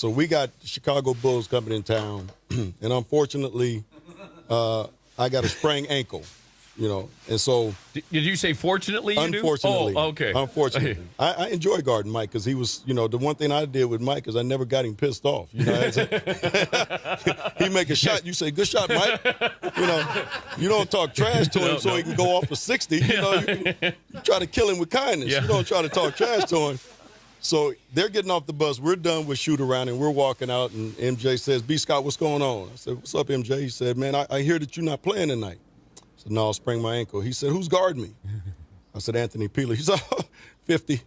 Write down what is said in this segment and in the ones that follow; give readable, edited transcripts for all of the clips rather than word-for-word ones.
So we got Chicago Bulls coming in town, and unfortunately, I got a sprained ankle. And so. Did you say fortunately you unfortunately, do? Oh, okay. Unfortunately. I enjoy guarding Mike because he was, the one thing I did with Mike is I never got him pissed off. He make a shot, you say, good shot, Mike. You don't talk trash to him so he can go off for 60. You try to kill him with kindness. Yeah. You don't try to talk trash to him. So they're getting off the bus. We're done with shoot around, and we're walking out, and MJ says, B. Scott, what's going on? I said, what's up, MJ? He said, man, I hear that you're not playing tonight. I said, no, I sprained my ankle. He said, who's guarding me? I said, Anthony Peeler. He said, 50.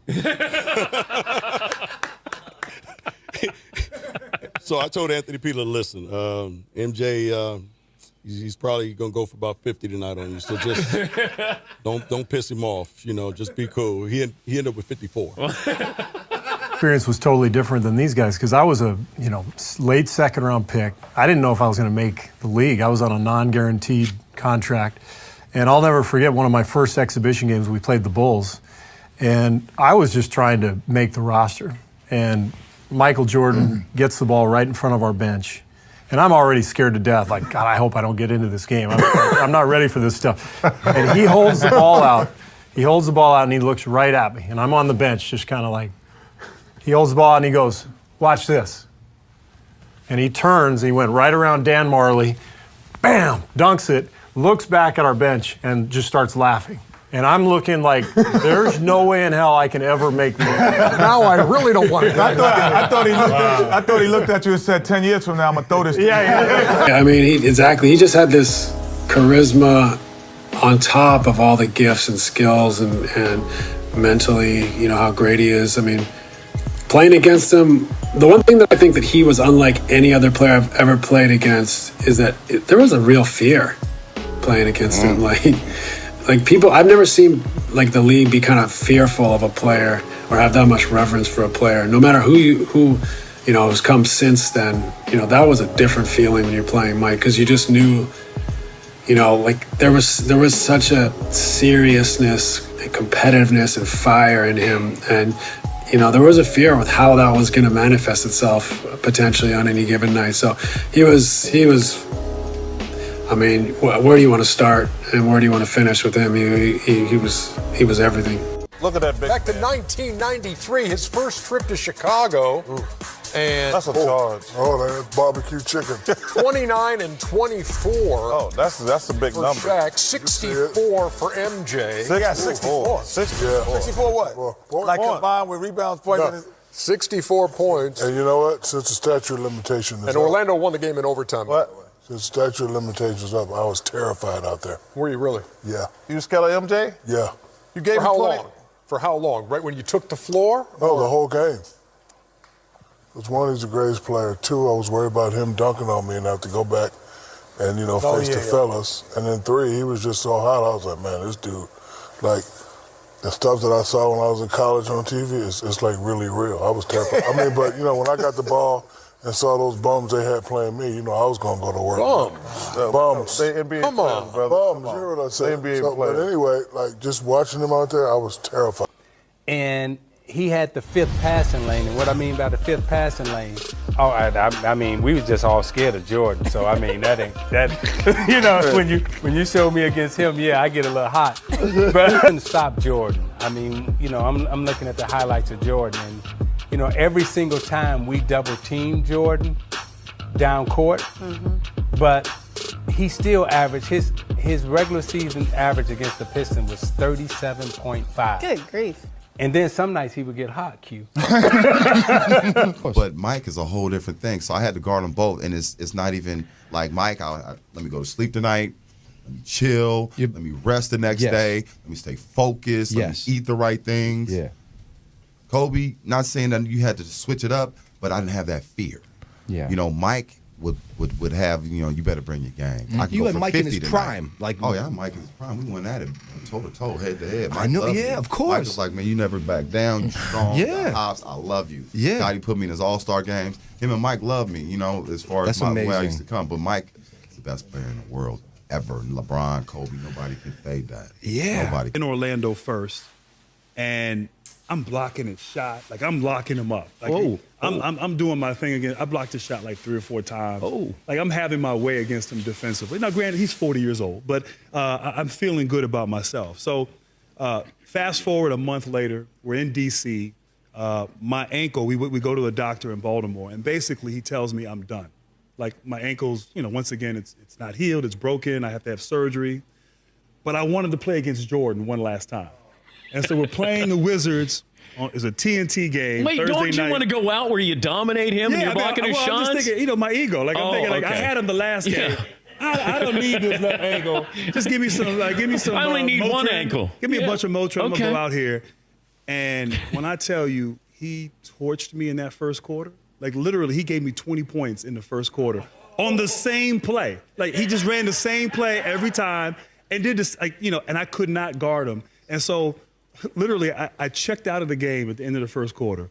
So I told Anthony Peeler, listen, MJ, he's probably going to go for about 50 tonight on you. So just don't piss him off. Just be cool. He ended up with 54. Experience was totally different than these guys because I was a late second-round pick. I didn't know if I was going to make the league. I was on a non-guaranteed contract. And I'll never forget one of my first exhibition games. We played the Bulls. And I was just trying to make the roster. And Michael Jordan gets the ball right in front of our bench. And I'm already scared to death. Like, God, I hope I don't get into this game. I'm not ready for this stuff. And he holds the ball out. He holds the ball out and he looks right at me. And I'm on the bench just kind of like, he holds the ball out and he goes, watch this. And he turns, he went right around Dan Marley, bam, dunks it, looks back at our bench and just starts laughing. And I'm looking like, there's no way in hell I can ever make this. Now I really don't want to. I thought he looked at you and said, 10 years from now, I'm going to throw this to you. Yeah. I mean, exactly. He just had this charisma on top of all the gifts and skills and mentally, how great he is. I mean, playing against him, the one thing that I think that he was unlike any other player I've ever played against is that there was a real fear playing against him. Like people, I've never seen like the league be kind of fearful of a player or have that much reverence for a player. No matter who has come since then, that was a different feeling when you're playing Mike because you just knew, like there was such a seriousness and competitiveness and fire in him, and there was a fear with how that was going to manifest itself potentially on any given night. So he was. I mean, where do you want to start and where do you want to finish with him? He was everything. Look at that big. Back to 1993, his first trip to Chicago. And That's a charge. Oh, that's barbecue chicken. 29 and 24. Oh, that's a big for number. Shaq, 64 for MJ. They got 64. 64 what? Like combined with rebounds, points. 64 points. And you know what? Since the statute of limitations is And Orlando won the game in overtime. What? By the way. Since the statute of limitations is up, I was terrified out there. Were you really? Yeah. You scared of MJ? Yeah. You gave For him how 20? long? For how long? Right when you took the floor? No, the whole game. Because one, he's the greatest player. Two, I was worried about him dunking on me and have to go back and, face the fellas. And then three, he was just so hot. I was like, man, this dude, like, the stuff that I saw when I was in college on TV, it's like really real. I was terrified. I mean, but, when I got the ball and saw those bums they had playing me, I was going to go to work. Bums. They NBA Come players, on. brother. Bums, you heard what I said. NBA But players. anyway, like, just watching him out there, I was terrified. And he had the fifth passing lane. And what I mean by the fifth passing lane, I mean, we was just all scared of Jordan. So, I mean, that when you show me against him, yeah, I get a little hot. But I couldn't stop Jordan. I mean, I'm looking at the highlights of Jordan. And, every single time we double team Jordan down court, but he still averaged, his regular season average against the Pistons was 37.5. Good grief. And then some nights he would get hot, Q. But Mike is a whole different thing. So I had to guard them both, and it's not even like Mike. Let me go to sleep tonight. Let me chill. Let me rest the next day. Let me stay focused. Let me eat the right things. Yeah. Kobe, not saying that you had to switch it up, but I didn't have that fear. Yeah. Mike would have, you better bring your game. I can You go had for Mike in 50 his tonight. prime. Like, oh yeah, Mike in his prime. We went at it toe to toe, head to head. I know, loved yeah, me. of course. Mike was like, man, you never back down. You strong. Yeah. Hops, I love you. Yeah. God, he put me in his All-Star games. Him and Mike love me. As far as That's where I amazing. used to come. But Mike is the best player in the world ever. LeBron, Kobe, nobody can fade that. Yeah. Nobody. In Orlando first, and I'm blocking his shot. Like, I'm locking him up. Like, I'm doing my thing again. I blocked his shot like 3 or 4 times. Like, I'm having my way against him defensively. Now, granted, he's 40 years old, but I'm feeling good about myself. So fast forward a month later, we're in D.C. My ankle, we go to a doctor in Baltimore, and basically he tells me I'm done. Like, my ankle's, once again, it's not healed, it's broken, I have to have surgery. But I wanted to play against Jordan one last time. And so we're playing the Wizards. It's a TNT game. Wait, Thursday don't you night. want to go out where you dominate him and you're blocking his shots? I'm just thinking, my ego. Like, I'm thinking, okay. I had him the last game. Yeah. I don't need this left ankle. Just give me some. I only need Motrin. one ankle. Give me a bunch of Motrin. I'm Okay. gonna go out here. And when I tell you, he torched me in that first quarter. Like, literally, he gave me 20 points in the first quarter on the same play. Like, he just ran the same play every time and did this, and I could not guard him. And so, literally, I checked out of the game at the end of the first quarter,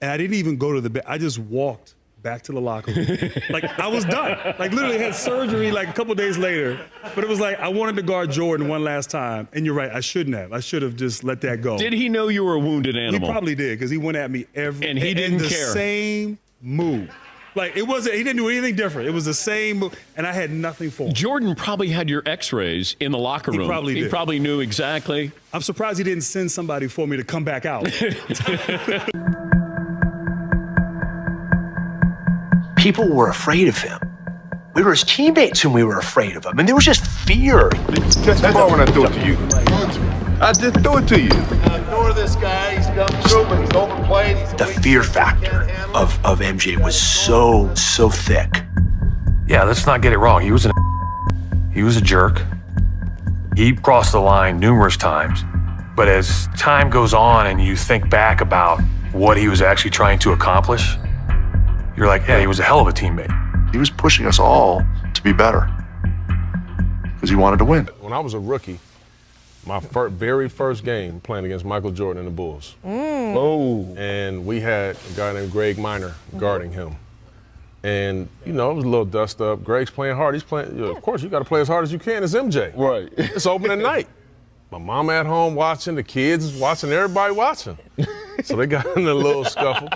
and I didn't even go to the bed. I just walked back to the locker room. Like, I was done. Like, literally had surgery like a couple days later. But it was like, I wanted to guard Jordan one last time. And you're right, I shouldn't have. I should have just let that go. Did he know you were a wounded animal? He probably did, because he went at me And he didn't the care. Same move. Like, he didn't do anything different. It was the same move, and I had nothing for him. Jordan probably had your x-rays in the locker room. He probably did. He probably knew exactly. I'm surprised he didn't send somebody for me to come back out. People were afraid of him. We were his teammates and we were afraid of him. And there was just fear. Catch the ball when I threw it to you. I just threw it to you. Ignore this guy. He's come through, but he's overplayed. The fear factor of MJ was so thick. Yeah, let's not get it wrong. He was a jerk. He crossed the line numerous times. But as time goes on and you think back about what he was actually trying to accomplish, you're like, yeah, he was a hell of a teammate. He was pushing us all to be better because he wanted to win. When I was a rookie, my very first game playing against Michael Jordan and the Bulls. And we had a guy named Greg Minor guarding him. And, it was a little dust up. Greg's playing hard. He's playing, of course, you got to play as hard as you can. It's MJ. Right. It's opening night. My mom at home watching, the kids watching, everybody watching. So they got in a little scuffle.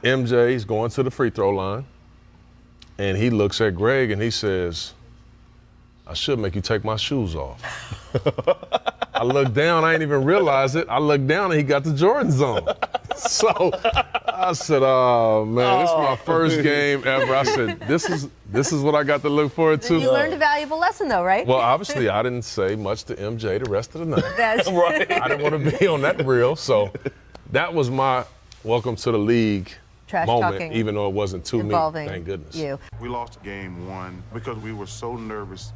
MJ's going to the free throw line. And he looks at Greg and he says, I should make you take my shoes off. I looked down, I didn't even realize it. I looked down and he got the Jordans on. So I said, oh man, this is my first game ever. I said, this is what I got to look forward to. You learned a valuable lesson though, right? Well, obviously I didn't say much to MJ the rest of the night. That's right. I didn't want to be on that reel. So that was my welcome to the league Trash moment, talking even though it wasn't to me, involving thank goodness. you. We lost game 1 because we were so nervous.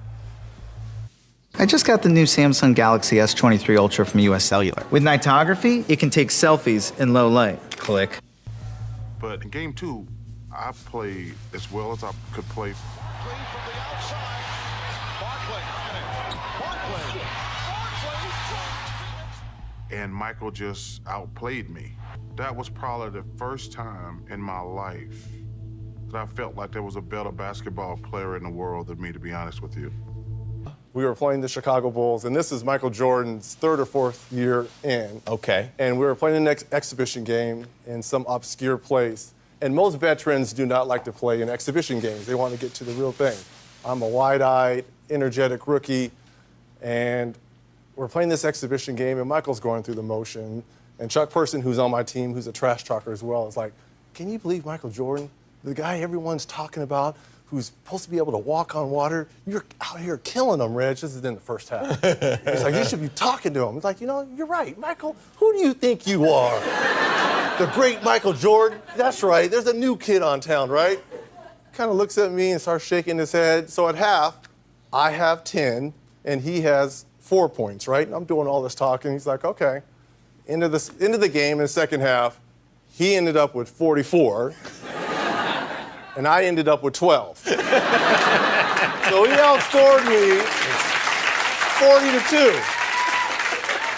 I just got the new Samsung Galaxy S23 Ultra from US Cellular. With nightography, it can take selfies in low light. Click. But in game 2, I played as well as I could play. And Michael just outplayed me. That was probably the first time in my life that I felt like there was a better basketball player in the world than me, to be honest with you. We were playing the Chicago Bulls, and this is Michael Jordan's 3rd or 4th year in. Okay. And we were playing the next exhibition game in some obscure place. And most veterans do not like to play in exhibition games. They want to get to the real thing. I'm a wide-eyed, energetic rookie, and we're playing this exhibition game, and Michael's going through the motion. And Chuck Person, who's on my team, who's a trash talker as well, is like, can you believe Michael Jordan, the guy everyone's talking about, who's supposed to be able to walk on water, you're out here killing him, Reg. This is in the first half. He's like, you should be talking to him. He's like, you're right, Michael. Who do you think you are? The great Michael Jordan? That's right. There's a new kid on town, right? Kind of looks at me and starts shaking his head. So at half, I have 10, and he has 4 points, right? And I'm doing all this talking. He's like, okay. Into the game in the second half, he ended up with 44. And I ended up with 12. So he outscored me 40-2.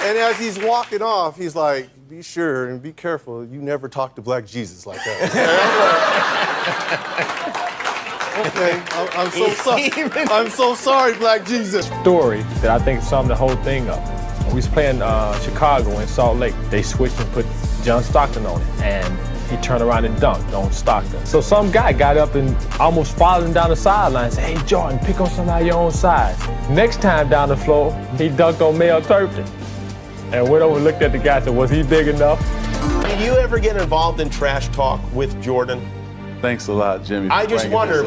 And as he's walking off, he's like, be sure and be careful. You never talk to Black Jesus like that. Okay, I'm so sorry. I'm so sorry, Black Jesus. Story that I think summed the whole thing up. We was playing Chicago in Salt Lake. They switched and put John Stockton on it, and he turned around and dunked on Stockton. So some guy got up and almost followed him down the sideline and said, "Hey, Jordan, pick on somebody your own size." Next time down the floor, he dunked on Mel Turpin. And went over and looked at the guy and said, "Was he big enough?" Did you ever get involved in trash talk with Jordan? Thanks a lot, Jimmy. I just wonder,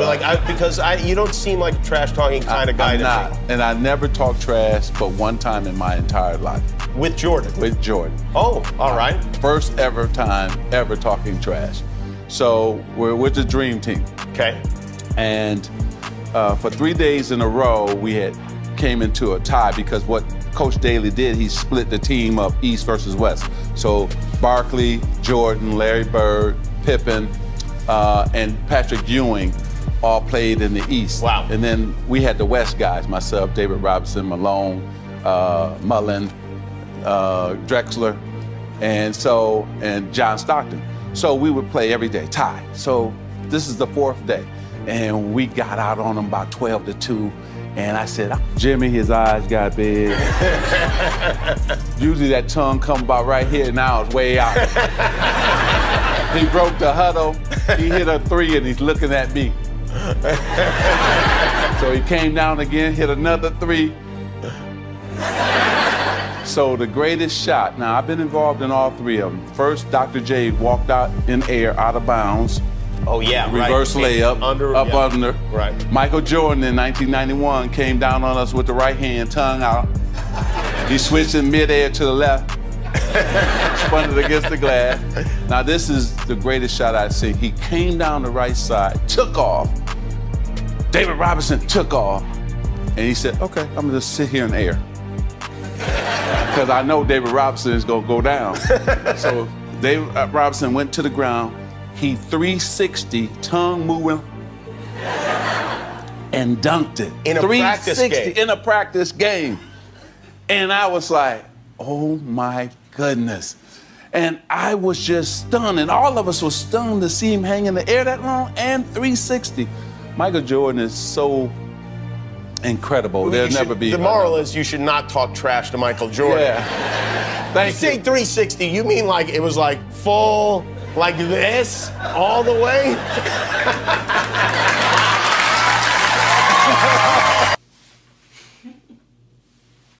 because you don't seem like a trash talking kind of guy. I'm not, and I never talked trash, but one time in my entire life. With Jordan? With Jordan. Oh, all right. First ever time ever talking trash. So we're with the Dream Team. Okay. And for 3 days in a row, we had came into a tie because what Coach Daly did, he split the team up East versus West. So Barkley, Jordan, Larry Bird, Pippen, and Patrick Ewing all played in the East. Wow. And then we had the West guys, myself, David Robinson, Malone, Mullen, Drexler, and John Stockton. So we would play every day, tie. So this is the 4th day. And we got out on them about 12-2. And I said, Jimmy, his eyes got big. Usually that tongue come about right here, now it's way out. He broke the huddle, he hit a 3, and he's looking at me. So he came down again, hit another 3. So the greatest shot, now I've been involved in all 3 of them. First, Dr. J walked out in air, out of bounds. Oh, yeah, Reverse layup, under. Right. Michael Jordan in 1991 came down on us with the right hand, tongue out. He switched in midair to the left, spun it against the glass. Now this is the greatest shot I've seen. He came down the right side, took off. David Robinson took off, and he said, "Okay, I'm gonna just sit here in the air." Because I know David Robinson is gonna go down. So David Robinson went to the ground. He 360, tongue moving, and dunked it. In a practice game. In a practice game. And I was like, oh my goodness. And I was just stunned, and all of us were stunned to see him hang in the air that long and 360. Michael Jordan is so incredible. There'll never be. The moral is you should not talk trash to Michael Jordan. Yeah. Thank you. You say 360, you mean like it was like full, like this, all the way?